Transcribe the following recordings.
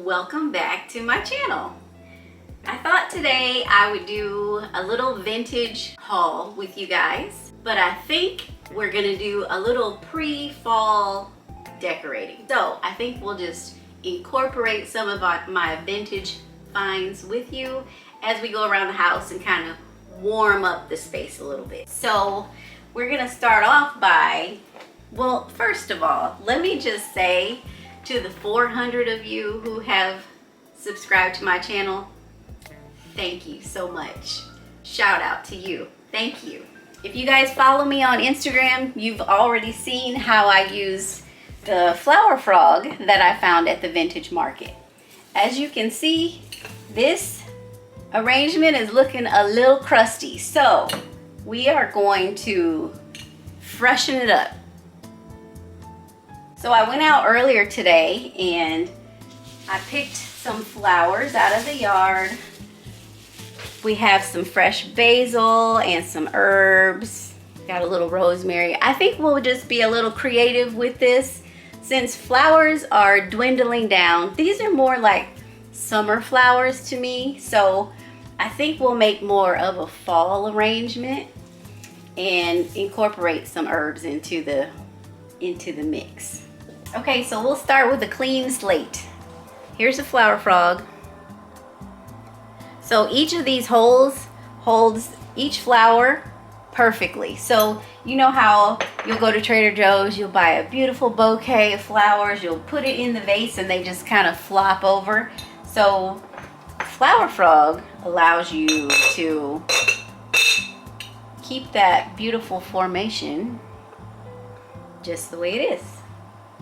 Welcome back to my channel. I thought today I would do a little vintage haul with you guys, but I think we're gonna do a little pre-fall decorating. So I think we'll just incorporate some of my vintage finds with you as we go around the house and kind of warm up the space a little bit. So we're gonna start off by, well, first of all, let me just say to the 400 of you who have subscribed to my channel, thank you so much. Shout out to you. Thank you. If you guys follow me on Instagram, you've already seen how I use the flower frog that I found at the vintage market. As you can see, this arrangement is looking a little crusty, so we are going to freshen it up. So I went out earlier today and I picked some flowers out of the yard. We have some fresh basil and some herbs. Got a little rosemary. I think we'll just be a little creative with this since flowers are dwindling down. These are more like summer flowers to me, so I think we'll make more of a fall arrangement and incorporate some herbs into the mix. Okay, so we'll start with a clean slate. Here's a flower frog. So each of these holes holds each flower perfectly. So you know how you'll go to Trader Joe's, you'll buy a beautiful bouquet of flowers, you'll put it in the vase and they just kind of flop over. So flower frog allows you to keep that beautiful formation just the way it is.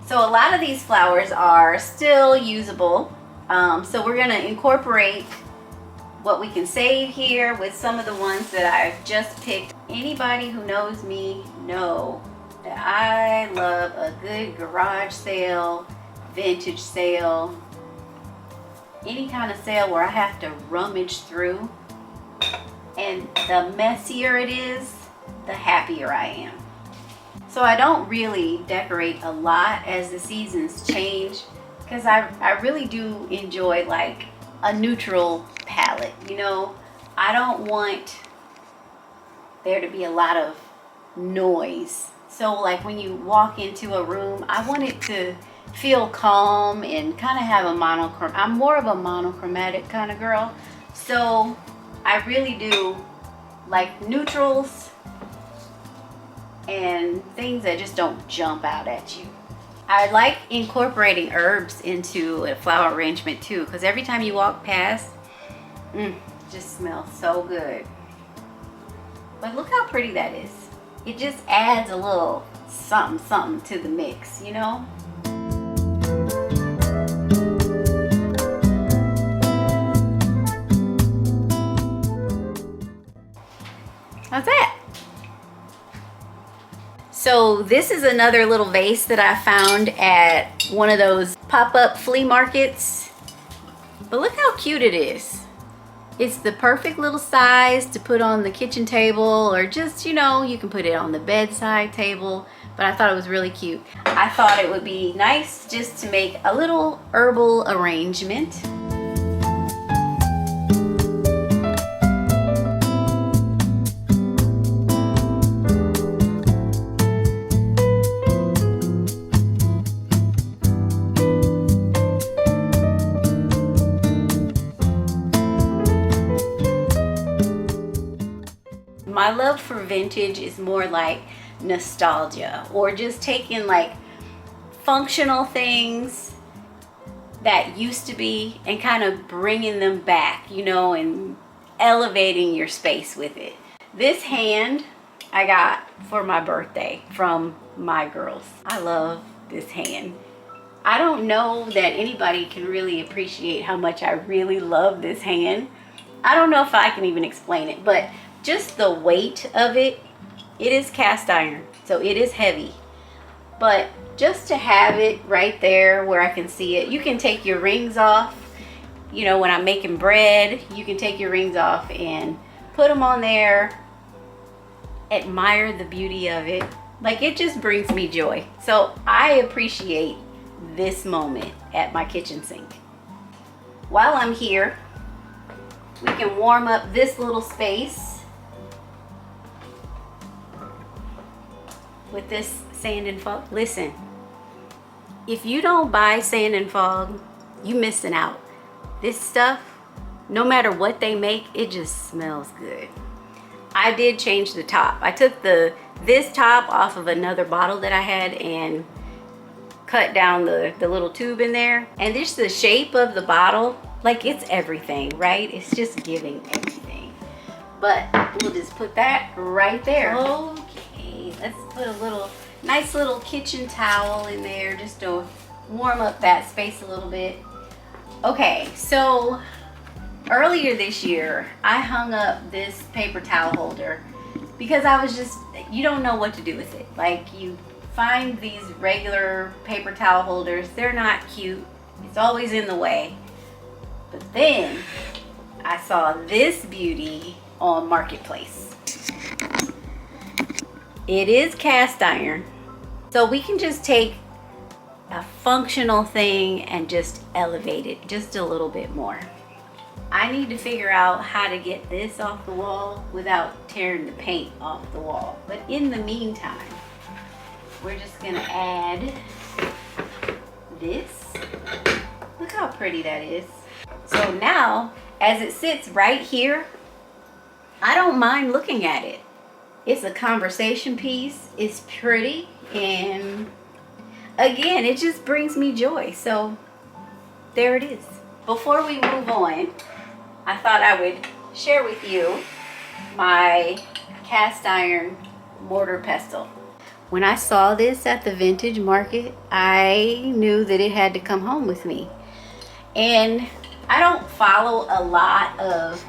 So a lot of these flowers are still usable. So we're gonna incorporate what we can save here with some of the ones that I've just picked. Anybody who knows me know that I love a good garage sale, vintage sale, any kind of sale where I have to rummage through. And the messier it is, the happier I am. So I don't really decorate a lot as the seasons change because I really do enjoy like a neutral palette. You know, I don't want there to be a lot of noise. So like when you walk into a room, I want it to feel calm and kind of have a monochrome. I'm more of a monochromatic kind of girl. So I really do like neutrals and things that just don't jump out at you. I like incorporating herbs into a flower arrangement too, because every time you walk past, it just smells so good. But look how pretty that is. It just adds a little something to the mix, you know? How's that? So this is another little vase that I found at one of those pop-up flea markets. But look how cute it is. It's the perfect little size to put on the kitchen table or just, you know, you can put it on the bedside table. But I thought it was really cute. I thought it would be nice just to make a little herbal arrangement. My love for vintage is more like nostalgia, or just taking like functional things that used to be and kind of bringing them back, you know, and elevating your space with it. This hand I got for my birthday from my girls. I love this hand. I don't know that anybody can really appreciate how much I really love this hand. I don't know if I can even explain it, but just the weight of it, it is cast iron, so it is heavy. But just to have it right there where I can see it, you can take your rings off. You know, when I'm making bread, you can take your rings off and put them on there. Admire the beauty of it. Like, it just brings me joy. So I appreciate this moment at my kitchen sink. while I'm here, we can warm up this little space with this sand and fog. Listen, if you don't buy sand and fog, you missing out. This stuff, no matter what they make, it just smells good. I did change the top. I took this top off of another bottle that I had and cut down the little tube in there. And just the shape of the bottle, like it's everything, right? It's just giving everything. But we'll just put that right there. Okay, let's put a nice little kitchen towel in there just to warm up that space a little bit. Okay, so earlier this year, I hung up this paper towel holder because I was just, you don't know what to do with it. Like, you find these regular paper towel holders, they're not cute. It's always in the way. But then I saw this beauty on Marketplace. It is cast iron. So we can just take a functional thing and just elevate it just a little bit more. I need to figure out how to get this off the wall without tearing the paint off the wall. But in the meantime, we're just gonna add this. Look how pretty that is. So now, as it sits right here, I don't mind looking at it. It's a conversation piece, it's pretty, and again, it just brings me joy. So there it is. Before we move on, I thought I would share with you my cast iron mortar pestle. When I saw this at the vintage market, I knew that it had to come home with me. And I don't follow a lot of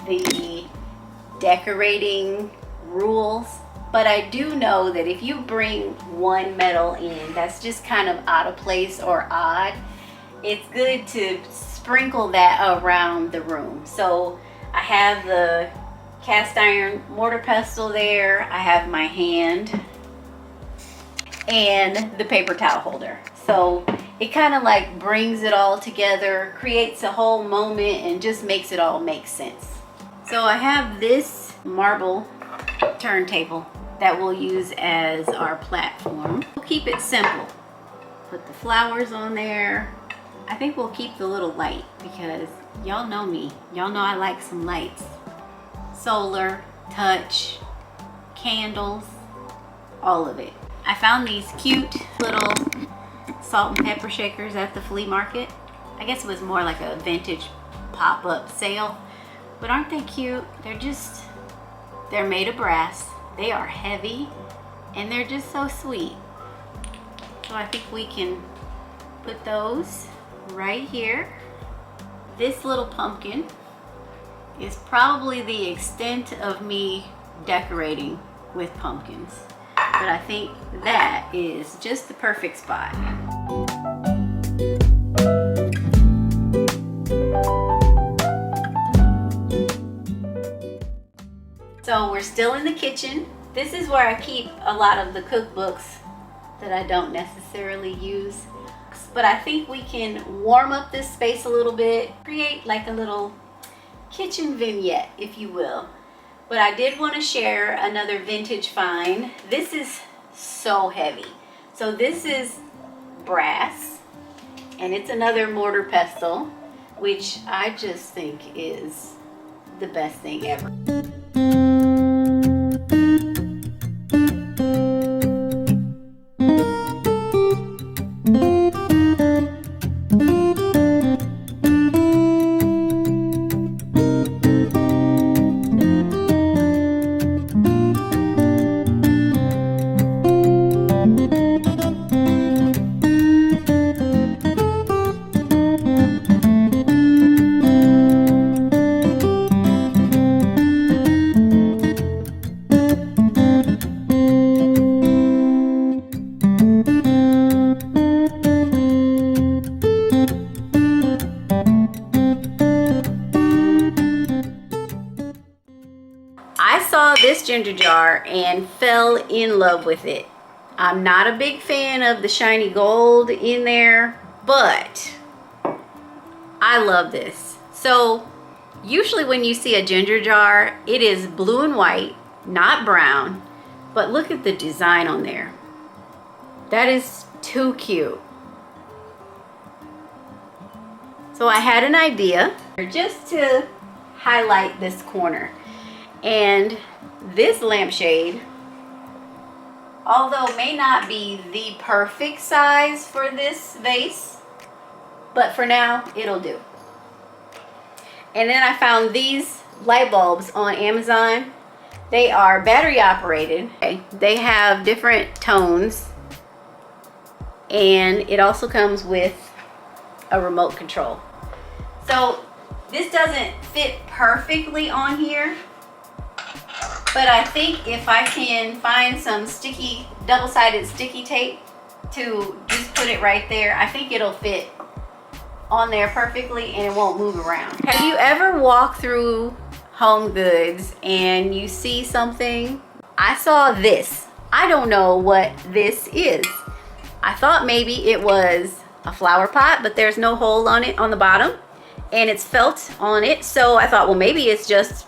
the decorating rules, but I do know that if you bring one metal in that's just kind of out of place or odd, it's good to sprinkle that around the room. So I have the cast iron mortar pestle there, I have my hand, and the paper towel holder. So it kind of like brings it all together, creates a whole moment, and just makes it all make sense. So I have this marble turntable that we'll use as our platform. We'll keep it simple. Put the flowers on there. I think we'll keep the little light because y'all know me. Y'all know I like some lights. Solar, touch, candles, all of it. I found these cute little salt and pepper shakers at the flea market. I guess it was more like a vintage pop-up sale. But aren't they cute? They're made of brass. They are heavy and they're just so sweet. So I think we can put those right here. This little pumpkin is probably the extent of me decorating with pumpkins. But I think that is just the perfect spot. So we're still in the kitchen. This is where I keep a lot of the cookbooks that I don't necessarily use. But I think we can warm up this space a little bit, create like a little kitchen vignette, if you will. But I did want to share another vintage find. This is so heavy. So this is brass, and it's another mortar pestle, which I just think is the best thing ever. This ginger jar and fell in love with it. I'm not a big fan of the shiny gold in there, but I love this. So usually when you see a ginger jar, it is blue and white, not brown. But look at the design on there. That is too cute. So I had an idea just to highlight this corner. And this lampshade, although may not be the perfect size for this vase, but for now it'll do. And then I found these light bulbs on Amazon. They are battery operated. They have different tones, and it also comes with a remote control. So this doesn't fit perfectly on here, but I think if I can find some sticky, double-sided sticky tape to just put it right there, I think it'll fit on there perfectly and it won't move around. Have you ever walked through Home Goods and you see something? I saw this. I don't know what this is. I thought maybe it was a flower pot, but there's no hole on it on the bottom and it's felt on it. So I thought, well, maybe it's just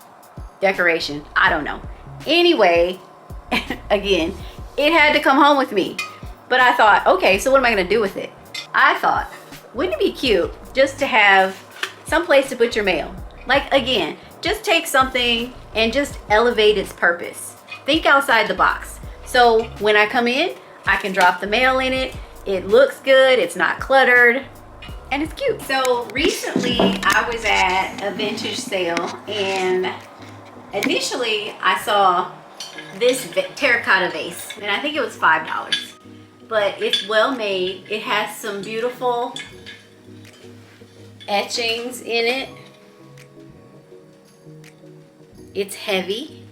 decoration. I don't know. Anyway, again, it had to come home with me. But I thought, okay, so what am I gonna do with it? I thought, wouldn't it be cute just to have some place to put your mail? Like, again, just take something and just elevate its purpose. Think outside the box. So when I come in, I can drop the mail in it. It looks good, it's not cluttered, and it's cute. So recently I was at a vintage sale and initially I saw this terracotta vase and I think it was $5, but it's well made. It has some beautiful etchings in it. It's heavy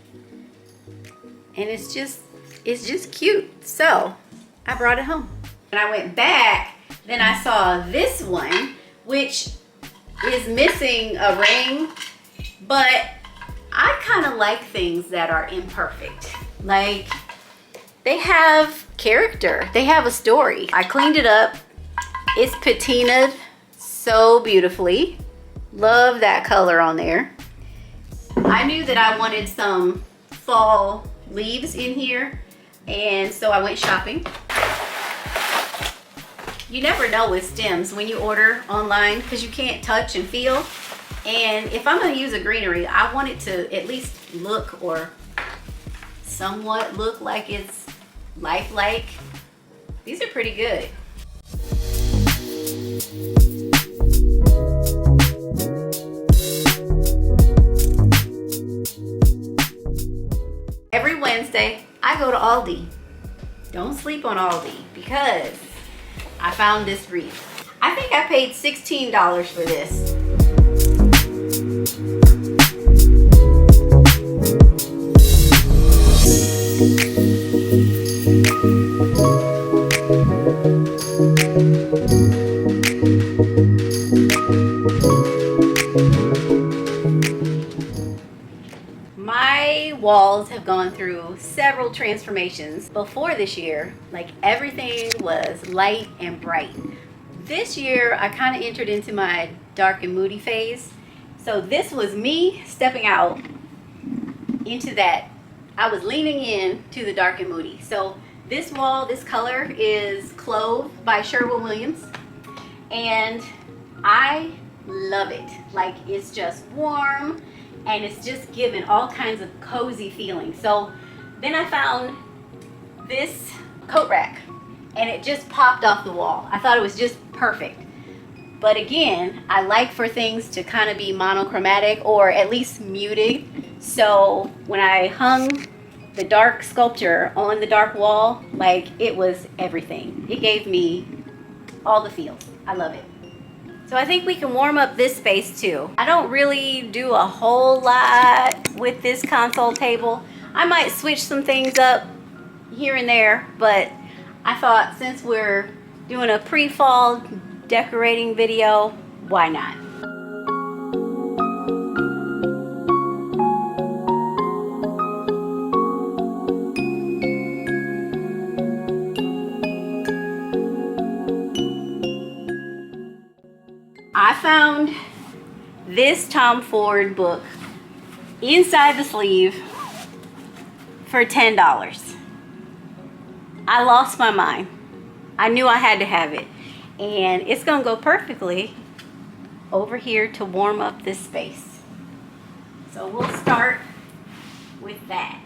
and it's just cute. So I brought it home. When I went back, then I saw this one, which is missing a ring, but I kind of like things that are imperfect. Like, they have character, they have a story. I cleaned it up. It's patinaed so beautifully. Love that color on there. I knew that I wanted some fall leaves in here, and so I went shopping. You never know with stems when you order online because you can't touch and feel. And if I'm going to use a greenery, I want it to at least look or somewhat look like it's lifelike. These are pretty good. Every Wednesday, I go to Aldi. Don't sleep on Aldi because I found this wreath. I think I paid $16 for this. My walls have gone through several transformations. Before this year, like, everything was light and bright. This year, I kind of entered into my dark and moody phase. So this was me stepping out into that. I was leaning in to the dark and moody. So this wall, this color is Clove by Sherwin-Williams. And I love it. Like, it's just warm and it's just giving all kinds of cozy feelings. So then I found this coat rack and it just popped off the wall. I thought it was just perfect. But again, I like for things to kind of be monochromatic or at least muted. So when I hung the dark sculpture on the dark wall, like, it was everything. It gave me all the feels. I love it. So I think we can warm up this space too. I don't really do a whole lot with this console table. I might switch some things up here and there, but I thought since we're doing a pre-fall decorating video, why not? I found this Tom Ford book inside the sleeve for $10. I lost my mind. I knew I had to have it. And it's gonna go perfectly over here to warm up this space. So we'll start with that.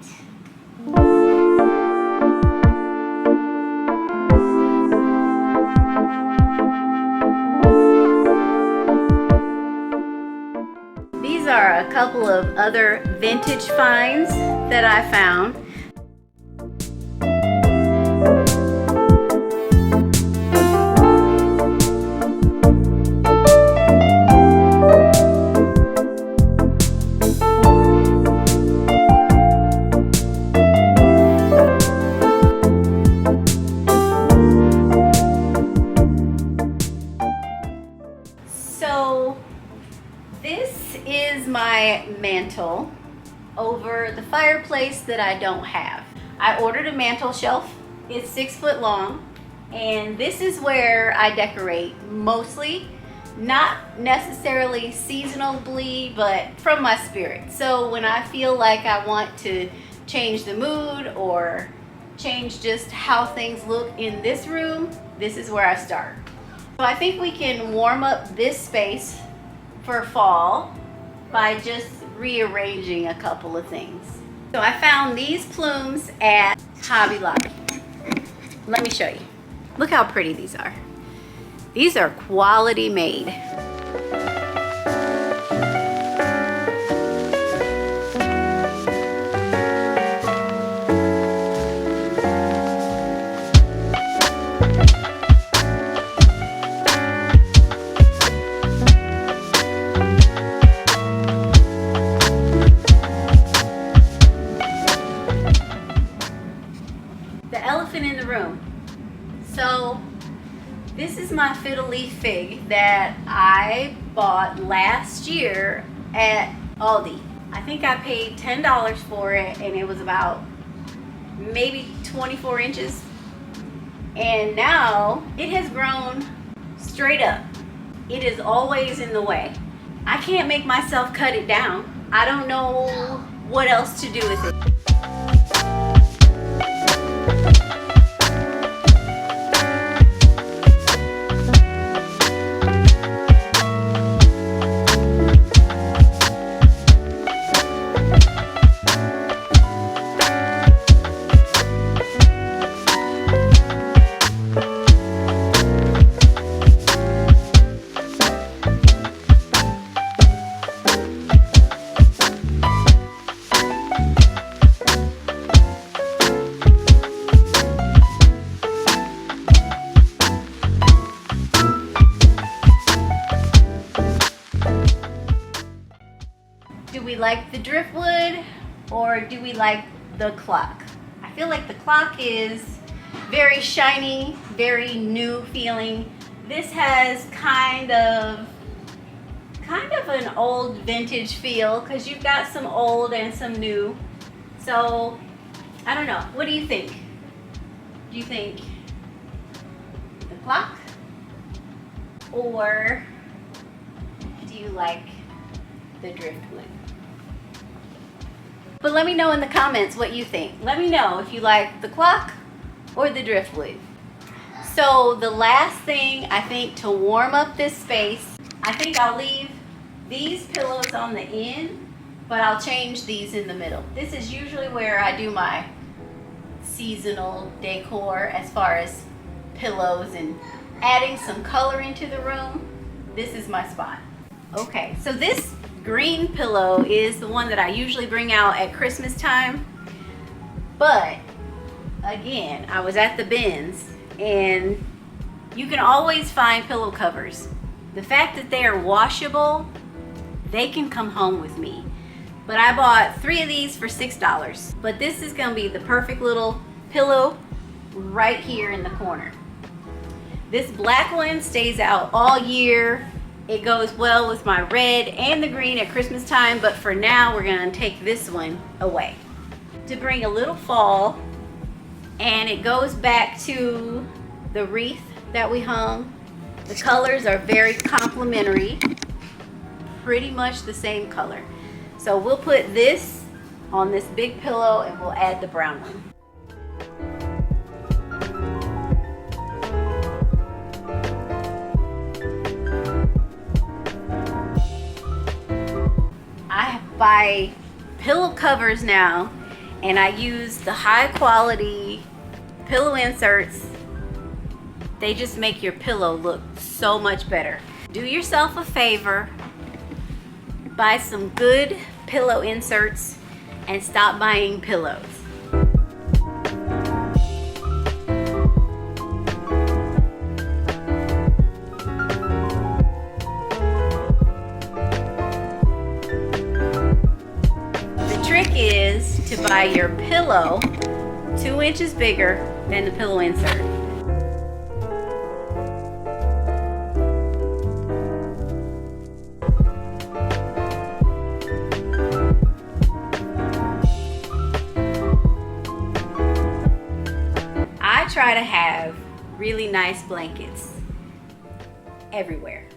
These are a couple of other vintage finds that I found. So this is my mantle over the fireplace that I don't have. I ordered a mantle shelf. It's 6 foot long, and this is where I decorate mostly, not necessarily seasonally, but from my spirit. So when I feel like I want to change the mood or change just how things look in this room, this is where I start. So I think we can warm up this space for fall by just rearranging a couple of things. So I found these plumes at Hobby Lobby. Let me show you. Look how pretty these are. These are quality made. In the room. So this is my fiddle leaf fig that I bought last year at Aldi. I think I paid $10 for it, and it was about maybe 24 inches, and now it has grown straight up. It is always in the way. I can't make myself cut it down. I don't know what else to do with it. Do we like the driftwood or do we like the clock? I feel like the clock is very shiny, very new feeling. This has kind of an old vintage feel because you've got some old and some new. So I don't know. What do you think? Do you think the clock, or do you like the driftwood? But let me know in the comments what you think. Let me know if you like the clock or the driftwood. So the last thing I think to warm up this space, I think I'll leave these pillows on the end, but I'll change these in the middle. This is usually where I do my seasonal decor as far as pillows and adding some color into the room. This is my spot. Okay, so this green pillow is the one that I usually bring out at Christmas time, but again, I was at the bins, and you can always find pillow covers. The fact that they are washable, they can come home with me. But I bought 3 of these for $6. But this is gonna be the perfect little pillow right here in the corner. This black one stays out all year. It goes well with my red and the green at Christmas time, but for now we're gonna take this one away to bring a little fall, and it goes back to the wreath that we hung The colors are very complementary, pretty much the same color. So we'll put this on this big pillow and we'll add the brown one. I buy pillow covers now, and I use the high quality pillow inserts. They just make your pillow look so much better. Do yourself a favor, buy some good pillow inserts and stop buying pillows. The trick is to buy your pillow 2 inches bigger than the pillow insert. I try to have really nice blankets everywhere.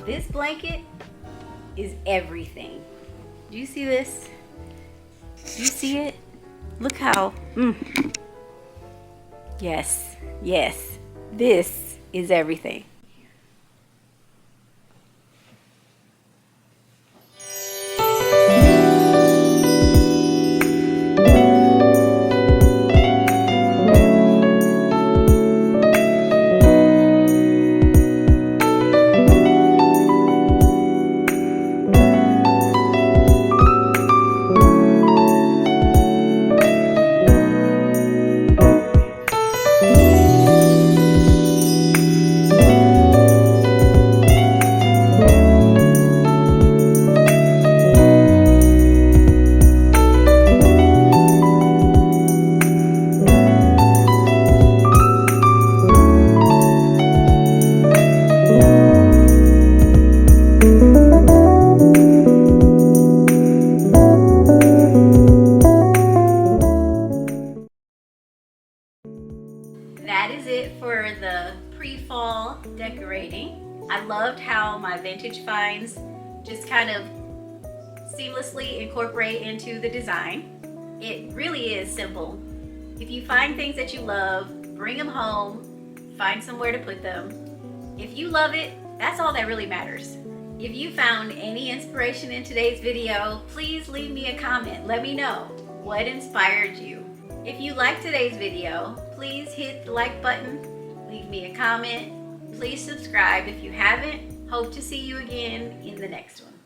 This blanket is everything. Do you see this? Do you see it? Look how, yes, this is everything. That is it for the pre-fall decorating. I loved how my vintage finds just kind of seamlessly incorporate into the design. It really is simple. If you find things that you love, bring them home, find somewhere to put them. If you love it, that's all that really matters. If you found any inspiration in today's video, please leave me a comment. Let me know what inspired you. If you liked today's video, please hit the like button, leave me a comment, please subscribe if you haven't. Hope to see you again in the next one.